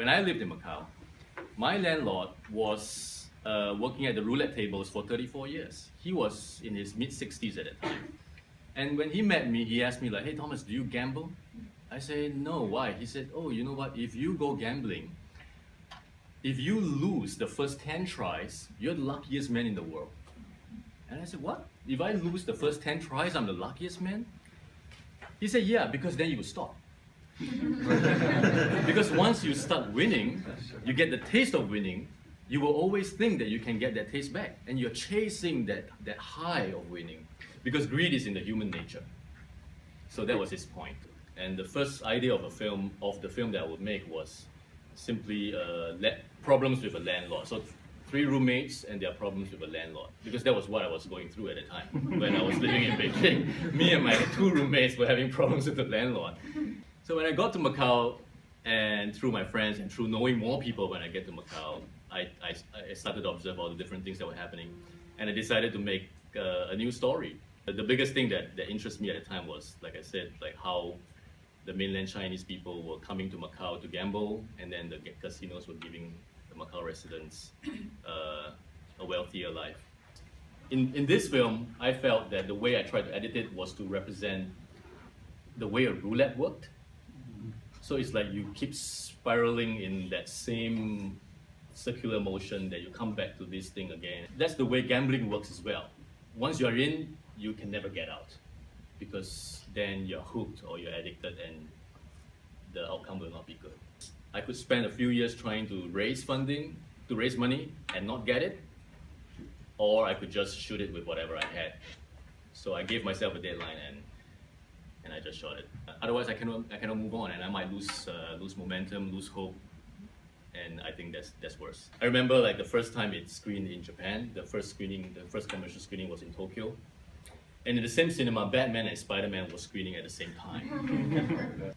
when I lived in Macau, my landlord was working at the roulette tables for 34 years. He was in his mid-60s at that time. And when he met me, he asked me like, hey Thomas, do you gamble? I said, no, why? He said, oh, you know what, if you go gambling, if you lose the first 10 tries, you're the luckiest man in the world. And I said, what? If I lose the first 10 tries, I'm the luckiest man? He said, yeah, because then you will stop. Because once you start winning, you get the taste of winning, you will always think that you can get that taste back. And you're chasing that high of winning. Because greed is in the human nature. So that was his point. And the first idea of the film that I would make was simply problems with a landlord. So 3 roommates and their problems with a landlord. Because that was what I was going through at the time. When I was living in Beijing, me and my 2 roommates were having problems with the landlord. So when I got to Macau, and through my friends and through knowing more people when I get to Macau, I started to observe all the different things that were happening. And I decided to make a new story. The biggest thing that interested me at the time was, like I said, like how the mainland Chinese people were coming to Macau to gamble, and then the casinos were giving the Macau residents a wealthier life. In this film, I felt that the way I tried to edit it was to represent the way a roulette worked. So it's like you keep spiraling in that same circular motion that you come back to this thing again. That's the way gambling works as well. Once you're in, you can never get out, because then you're hooked or you're addicted and the outcome will not be good. I could spend a few years trying to raise funding, to raise money and not get it, or I could just shoot it with whatever I had. So I gave myself a deadline and I just shot it. Otherwise I cannot move on, and I might lose momentum, lose hope, and I think that's worse. I remember like the first time it screened in Japan, the first commercial screening was in Tokyo. And in the same cinema, Batman and Spider-Man were screening at the same time.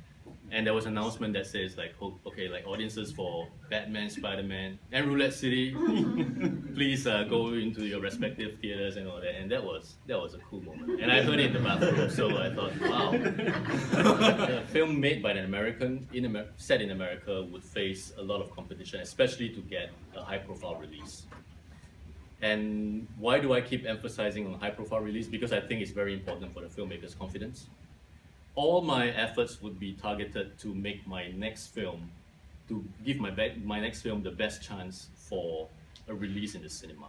And there was an announcement that says like, okay, like audiences for Batman, Spider-Man, and Roulette City, please go into your respective theaters and all that. And that was a cool moment. And I heard it in the bathroom, so I thought, wow. A film made by an American, set in America, would face a lot of competition, especially to get a high-profile release. And why do I keep emphasizing on high-profile release? Because I think it's very important for the filmmaker's confidence. All my efforts would be targeted to make my next film, to give my next film the best chance for a release in the cinema.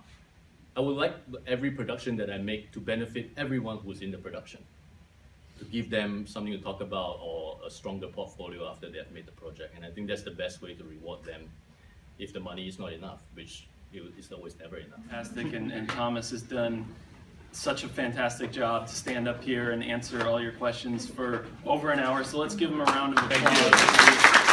I would like every production that I make to benefit everyone who's in the production, to give them something to talk about or a stronger portfolio after they have made the project. And I think that's the best way to reward them if the money is not enough, which it's always never enough. Fantastic, and Thomas has done such a fantastic job to stand up here and answer all your questions for over an hour. So let's give him a round of applause. Thank you.